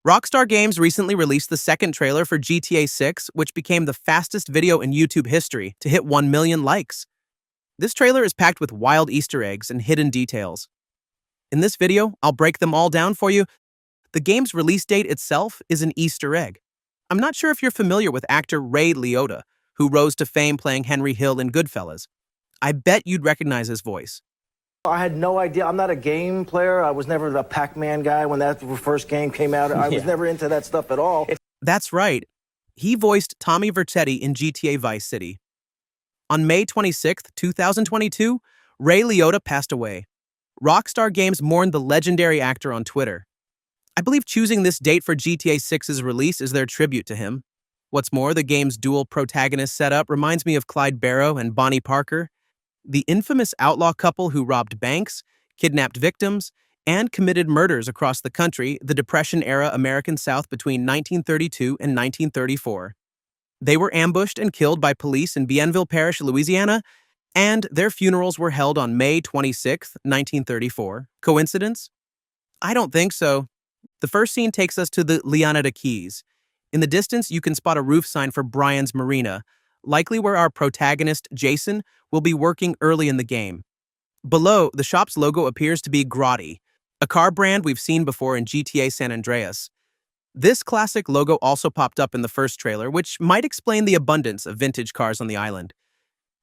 Rockstar Games recently released the second trailer for GTA 6, which became the fastest video in YouTube history to hit 1 million likes. This trailer is packed with wild Easter eggs and hidden details. In this video, I'll break them all down for you. The game's release date itself is an Easter egg. I'm not sure if you're familiar with actor Ray Liotta, who rose to fame playing Henry Hill in Goodfellas. I bet you'd recognize his voice. I had no idea. I'm not a game player. I was never a Pac-Man guy when that first game came out. I was never into that stuff at all. That's right. He voiced Tommy Vercetti in GTA Vice City. On May 26, 2022, Ray Liotta passed away. Rockstar Games mourned the legendary actor on Twitter. I believe choosing this date for GTA 6's release is their tribute to him. What's more, the game's dual protagonist setup reminds me of Clyde Barrow and Bonnie Parker, the infamous outlaw couple who robbed banks, kidnapped victims, and committed murders across the country, the Depression-era American South between 1932 and 1934. They were ambushed and killed by police in Bienville Parish, Louisiana, and their funerals were held on May 26, 1934. Coincidence? I don't think so. The first scene takes us to the Leonida Keys. In the distance, you can spot a roof sign for Brian's Marina, likely where our protagonist, Jason, will be working early in the game. Below, the shop's logo appears to be Grotti, a car brand we've seen before in GTA San Andreas. This classic logo also popped up in the first trailer, which might explain the abundance of vintage cars on the island.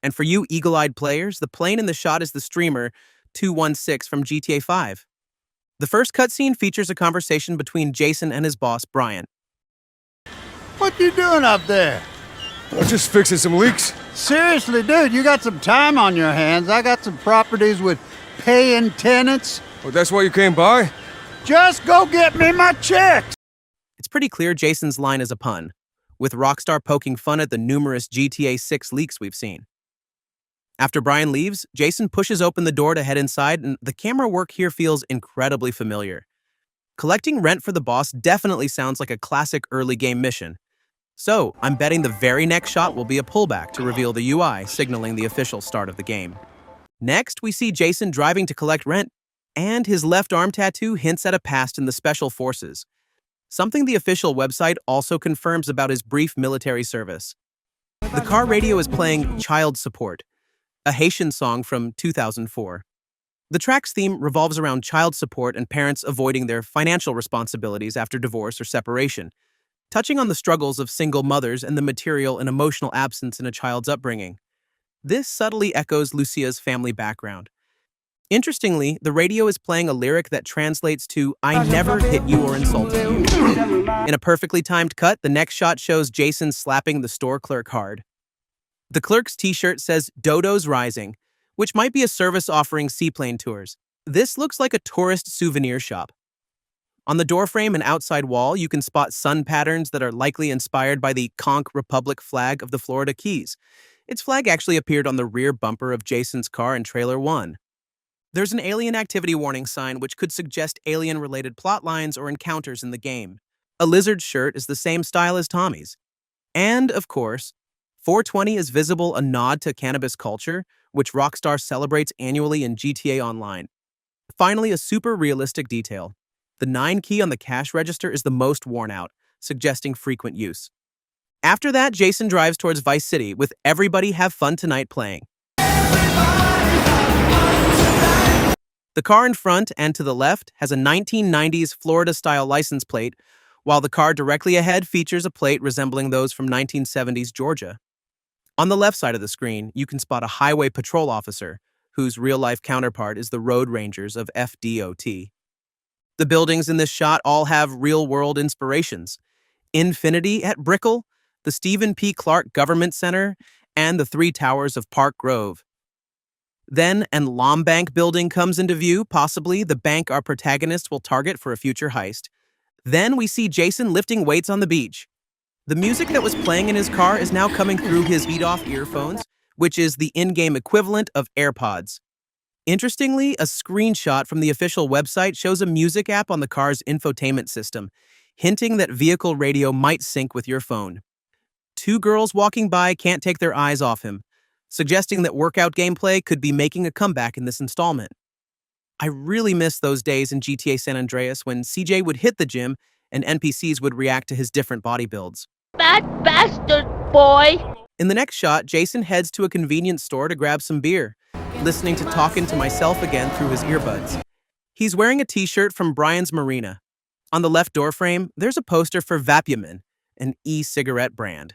And for you eagle-eyed players, the plane in the shot is the Streamer 216 from GTA 5. The first cutscene features a conversation between Jason and his boss, Brian. What you doing up there? I'm just fixing some leaks. Seriously, dude, you got some time on your hands. I got some properties with paying tenants. Oh, that's why you came by? Just go get me my checks. It's pretty clear Jason's line is a pun, with Rockstar poking fun at the numerous GTA 6 leaks we've seen. After Brian leaves, Jason pushes open the door to head inside, and the camera work here feels incredibly familiar. Collecting rent for the boss definitely sounds like a classic early game mission. So, I'm betting the very next shot will be a pullback to reveal the UI, signaling the official start of the game. Next, we see Jason driving to collect rent, and his left arm tattoo hints at a past in the Special Forces, something the official website also confirms about his brief military service. The car radio is playing Child Support, a Haitian song from 2004. The track's theme revolves around child support and parents avoiding their financial responsibilities after divorce or separation, touching on the struggles of single mothers and the material and emotional absence in a child's upbringing. This subtly echoes Lucia's family background. Interestingly, the radio is playing a lyric that translates to, "I never hit you or insulted you." In a perfectly timed cut, the next shot shows Jason slapping the store clerk hard. The clerk's t-shirt says Dodo's Rising, which might be a service offering seaplane tours. This looks like a tourist souvenir shop. On the doorframe and outside wall, you can spot sun patterns that are likely inspired by the Conch Republic flag of the Florida Keys. Its flag actually appeared on the rear bumper of Jason's car in Trailer 1. There's an alien activity warning sign which could suggest alien-related plot lines or encounters in the game. A lizard shirt is the same style as Tommy's. And, of course, 420 is visible, a nod to cannabis culture, which Rockstar celebrates annually in GTA Online. Finally, a super realistic detail. The 9 key on the cash register is the most worn out, suggesting frequent use. After that, Jason drives towards Vice City with Everybody Have Fun Tonight playing. The car in front and to the left has a 1990s Florida-style license plate, while the car directly ahead features a plate resembling those from 1970s Georgia. On the left side of the screen, you can spot a highway patrol officer, whose real-life counterpart is the Road Rangers of FDOT. The buildings in this shot all have real-world inspirations. Infinity at Brickell, the Stephen P. Clark Government Center, and the 3 towers of Park Grove. Then an Lombank building comes into view, possibly the bank our protagonist will target for a future heist. Then we see Jason lifting weights on the beach. The music that was playing in his car is now coming through his beat-off earphones, which is the in-game equivalent of AirPods. Interestingly, a screenshot from the official website shows a music app on the car's infotainment system, hinting that vehicle radio might sync with your phone. 2 girls walking by can't take their eyes off him, suggesting that workout gameplay could be making a comeback in this installment. I really miss those days in GTA San Andreas when CJ would hit the gym and NPCs would react to his different body builds. Fat bastard, boy! In the next shot, Jason heads to a convenience store to grab some beer, listening to Talkin' to Myself Again through his earbuds. He's wearing a t-shirt from Brian's Marina. On the left doorframe, there's a poster for Vapumin, an e-cigarette brand.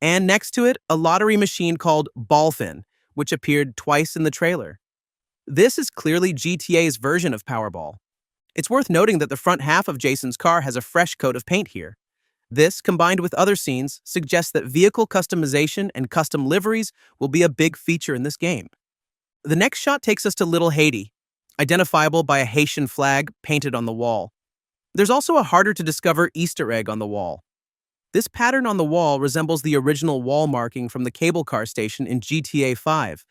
And next to it, a lottery machine called Ballfin, which appeared twice in the trailer. This is clearly GTA's version of Powerball. It's worth noting that the front half of Jason's car has a fresh coat of paint here. This, combined with other scenes, suggests that vehicle customization and custom liveries will be a big feature in this game. The next shot takes us to Little Haiti, identifiable by a Haitian flag painted on the wall. There's also a harder-to-discover Easter egg on the wall. This pattern on the wall resembles the original wall marking from the cable car station in GTA 5.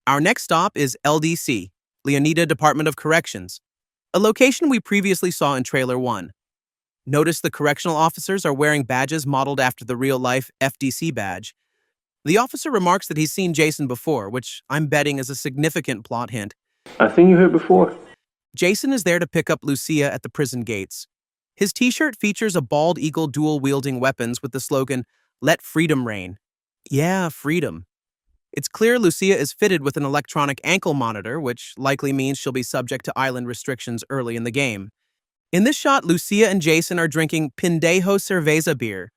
Our next stop is LDC, Leonida Department of Corrections, a location we previously saw in Trailer 1. Notice the correctional officers are wearing badges modeled after the real-life FDC badge. The officer remarks that he's seen Jason before, which I'm betting is a significant plot hint. I've seen you here before. Jason is there to pick up Lucia at the prison gates. His t-shirt features a bald eagle dual-wielding weapons with the slogan, "Let freedom reign." Yeah, freedom. It's clear Lucia is fitted with an electronic ankle monitor, which likely means she'll be subject to island restrictions early in the game. In this shot, Lucia and Jason are drinking Pendejo Cerveza beer.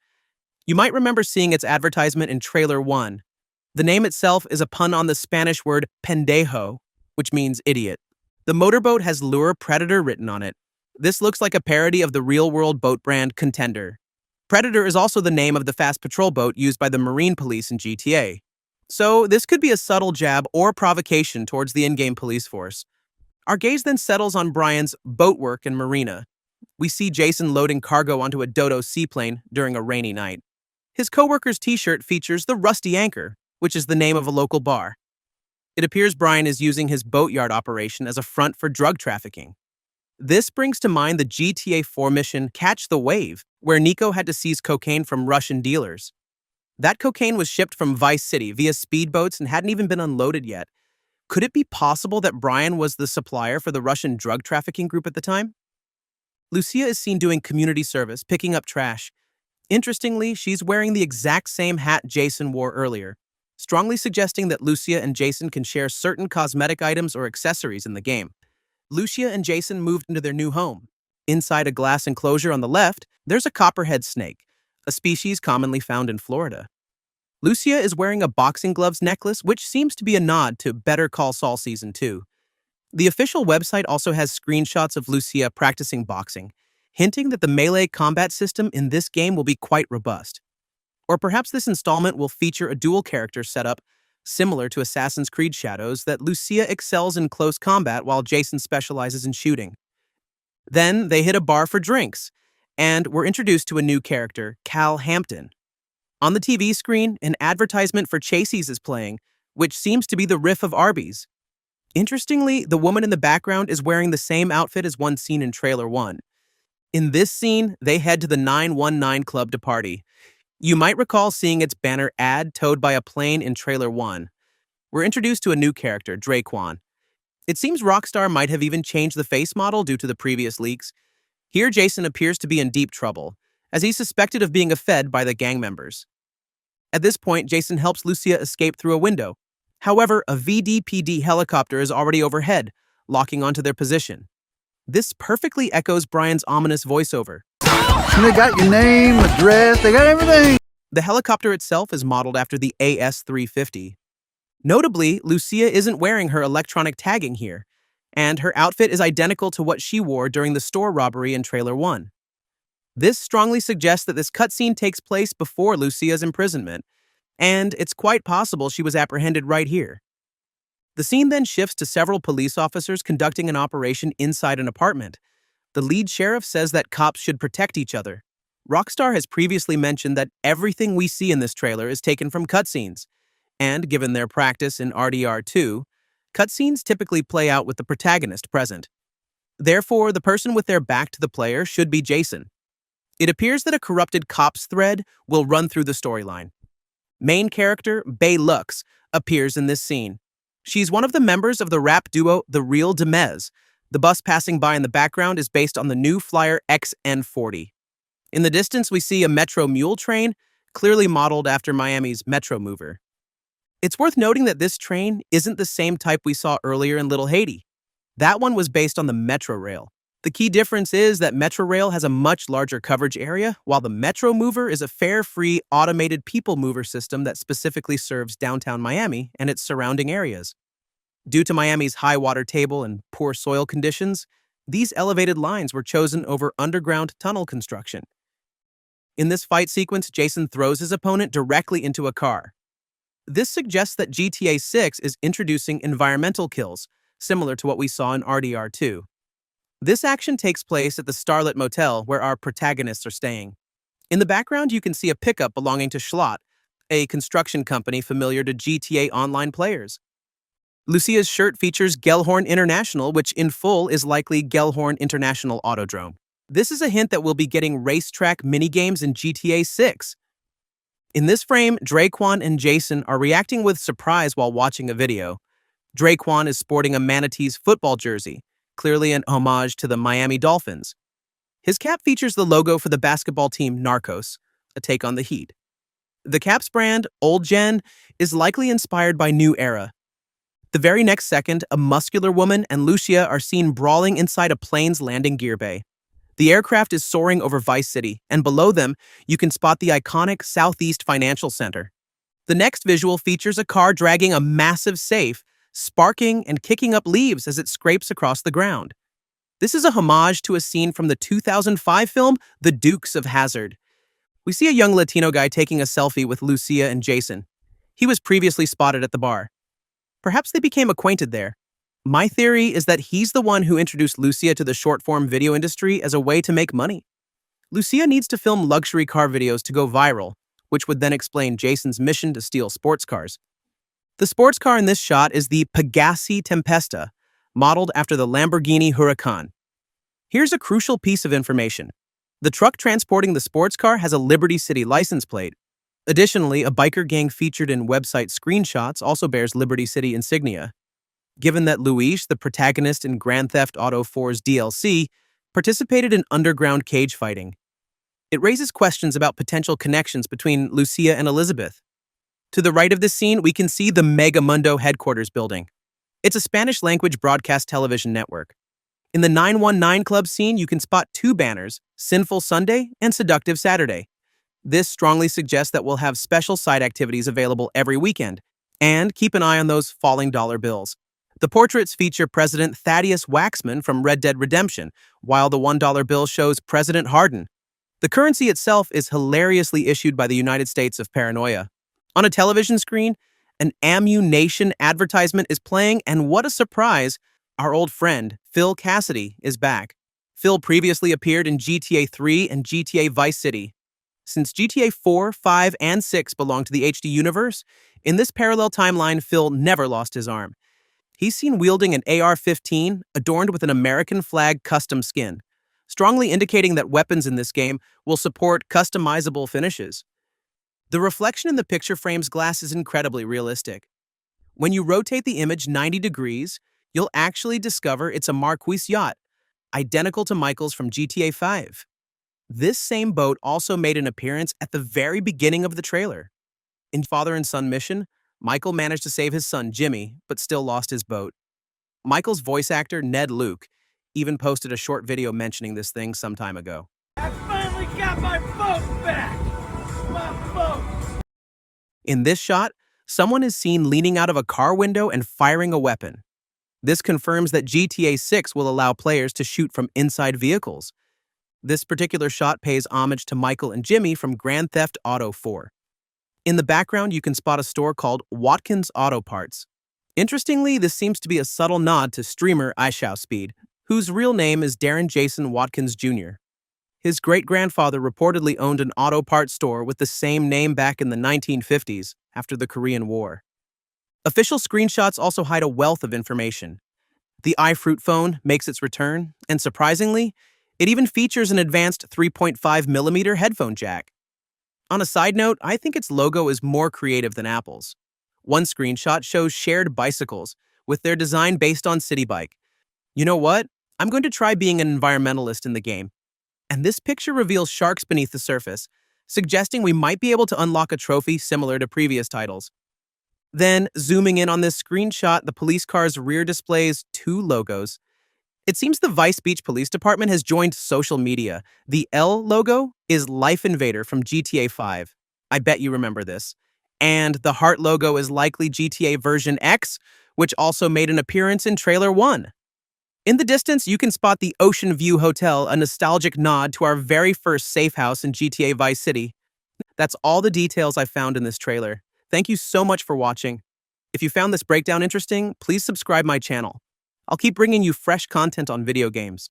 You might remember seeing its advertisement in Trailer 1. The name itself is a pun on the Spanish word pendejo, which means idiot. The motorboat has Lure Predator written on it. This looks like a parody of the real-world boat brand Contender. Predator is also the name of the fast patrol boat used by the Marine Police in GTA. So this could be a subtle jab or provocation towards the in-game police force. Our gaze then settles on Brian's boat work and marina. We see Jason loading cargo onto a Dodo seaplane during a rainy night. His co-worker's t-shirt features the Rusty Anchor, which is the name of a local bar. It appears Brian is using his boatyard operation as a front for drug trafficking. This brings to mind the GTA 4 mission Catch the Wave, where Nico had to seize cocaine from Russian dealers. That cocaine was shipped from Vice City via speedboats and hadn't even been unloaded yet. Could it be possible that Brian was the supplier for the Russian drug trafficking group at the time? Lucia is seen doing community service, picking up trash. Interestingly, she's wearing the exact same hat Jason wore earlier, strongly suggesting that Lucia and Jason can share certain cosmetic items or accessories in the game. Lucia and Jason moved into their new home. Inside a glass enclosure on the left, there's a copperhead snake, a species commonly found in Florida. Lucia is wearing a boxing gloves necklace, which seems to be a nod to Better Call Saul Season 2. The official website also has screenshots of Lucia practicing boxing, hinting that the melee combat system in this game will be quite robust. Or perhaps this installment will feature a dual character setup similar to Assassin's Creed Shadows, that Lucia excels in close combat while Jason specializes in shooting. Then they hit a bar for drinks, and we're introduced to a new character, Cal Hampton. On the TV screen, an advertisement for Chasey's is playing, which seems to be the riff of Arby's. Interestingly, the woman in the background is wearing the same outfit as one seen in Trailer 1. In this scene, they head to the 919 Club to party. You might recall seeing its banner ad towed by a plane in Trailer 1. We're introduced to a new character, Draquan. It seems Rockstar might have even changed the face model due to the previous leaks. Here, Jason appears to be in deep trouble, as he's suspected of being a Fed by the gang members. At this point, Jason helps Lucia escape through a window. However, a VDPD helicopter is already overhead, locking onto their position. This perfectly echoes Brian's ominous voiceover. They got your name, address, they got everything. The helicopter itself is modeled after the AS-350. Notably, Lucia isn't wearing her electronic tagging here, and her outfit is identical to what she wore during the store robbery in Trailer 1. This strongly suggests that this cutscene takes place before Lucia's imprisonment, and it's quite possible she was apprehended right here. The scene then shifts to several police officers conducting an operation inside an apartment. The lead sheriff says that cops should protect each other. Rockstar has previously mentioned that everything we see in this trailer is taken from cutscenes, and given their practice in RDR2, cutscenes typically play out with the protagonist present. Therefore, the person with their back to the player should be Jason. It appears that a corrupted cops thread will run through the storyline. Main character, Bay Lux, appears in this scene. She's one of the members of the rap duo The Real Demez. The bus passing by in the background is based on the New Flyer XN40. In the distance, we see a Metro Mule train, clearly modeled after Miami's Metro Mover. It's worth noting that this train isn't the same type we saw earlier in Little Haiti. That one was based on the Metro Rail. The key difference is that Metro Rail has a much larger coverage area, while the Metro Mover is a fare-free automated people mover system that specifically serves downtown Miami and its surrounding areas. Due to Miami's high water table and poor soil conditions, these elevated lines were chosen over underground tunnel construction. In this fight sequence, Jason throws his opponent directly into a car. This suggests that GTA 6 is introducing environmental kills, similar to what we saw in RDR 2. This action takes place at the Starlit Motel where our protagonists are staying. In the background, you can see a pickup belonging to Schlott, a construction company familiar to GTA Online players. Lucia's shirt features Gellhorn International, which in full is likely Gellhorn International Autodrome. This is a hint that we'll be getting racetrack minigames in GTA 6. In this frame, Draquan and Jason are reacting with surprise while watching a video. Draquan is sporting a Manatees football jersey, clearly an homage to the Miami Dolphins. His cap features the logo for the basketball team Narcos, a take on the Heat. The cap's brand, Old Gen, is likely inspired by New Era. The very next second, a muscular woman and Lucia are seen brawling inside a plane's landing gear bay. The aircraft is soaring over Vice City, and below them, you can spot the iconic Southeast Financial Center. The next visual features a car dragging a massive safe, sparking and kicking up leaves as it scrapes across the ground. This is a homage to a scene from the 2005 film The Dukes of Hazzard. We see a young Latino guy taking a selfie with Lucia and Jason. He was previously spotted at the bar. Perhaps they became acquainted there. My theory is that he's the one who introduced Lucia to the short-form video industry as a way to make money. Lucia needs to film luxury car videos to go viral, which would then explain Jason's mission to steal sports cars. The sports car in this shot is the Pegassi Tempesta, modeled after the Lamborghini Huracan. Here's a crucial piece of information. The truck transporting the sports car has a Liberty City license plate. Additionally, a biker gang featured in website screenshots also bears Liberty City insignia. Given that Luis, the protagonist in Grand Theft Auto 4's DLC, participated in underground cage fighting, it raises questions about potential connections between Lucia and Elizabeth. To the right of this scene, we can see the Megamundo headquarters building. It's a Spanish-language broadcast television network. In the 919 Club scene, you can spot two banners, Sinful Sunday and Seductive Saturday. This strongly suggests that we'll have special side activities available every weekend. And keep an eye on those falling dollar bills. The portraits feature President Thaddeus Waxman from Red Dead Redemption, while the $1 bill shows President Harden. The currency itself is hilariously issued by the United States of Paranoia. On a television screen, an Ammu-Nation advertisement is playing, and what a surprise, our old friend, Phil Cassidy, is back. Phil previously appeared in GTA 3 and GTA Vice City. Since GTA 4, 5, and 6 belong to the HD universe, in this parallel timeline, Phil never lost his arm. He's seen wielding an AR-15 adorned with an American flag custom skin, strongly indicating that weapons in this game will support customizable finishes. The reflection in the picture frame's glass is incredibly realistic. When you rotate the image 90 degrees, you'll actually discover it's a Marquis yacht, identical to Michael's from GTA 5. This same boat also made an appearance at the very beginning of the trailer. In Father and Son Mission, Michael managed to save his son Jimmy, but still lost his boat. Michael's voice actor, Ned Luke, even posted a short video mentioning this thing some time ago. I finally got my boat back! My boat! In this shot, someone is seen leaning out of a car window and firing a weapon. This confirms that GTA 6 will allow players to shoot from inside vehicles. This particular shot pays homage to Michael and Jimmy from Grand Theft Auto 4. In the background, you can spot a store called Watkins Auto Parts. Interestingly, this seems to be a subtle nod to streamer iShowSpeed, whose real name is Darren Jason Watkins Jr. His great-grandfather reportedly owned an auto parts store with the same name back in the 1950s, after the Korean War. Official screenshots also hide a wealth of information. The iFruit phone makes its return, and surprisingly, it even features an advanced 3.5mm headphone jack. On a side note, I think its logo is more creative than Apple's. One screenshot shows shared bicycles, with their design based on City Bike. You know what? I'm going to try being an environmentalist in the game. And this picture reveals sharks beneath the surface, suggesting we might be able to unlock a trophy similar to previous titles. Then, zooming in on this screenshot, the police car's rear displays two logos. It seems the Vice Beach Police Department has joined social media. The L logo is Life Invader from GTA 5. I bet you remember this. And the heart logo is likely GTA version X, which also made an appearance in Trailer 1. In the distance, you can spot the Ocean View Hotel, a nostalgic nod to our very first safe house in GTA Vice City. That's all the details I found in this trailer. Thank you so much for watching. If you found this breakdown interesting, please subscribe my channel. I'll keep bringing you fresh content on video games.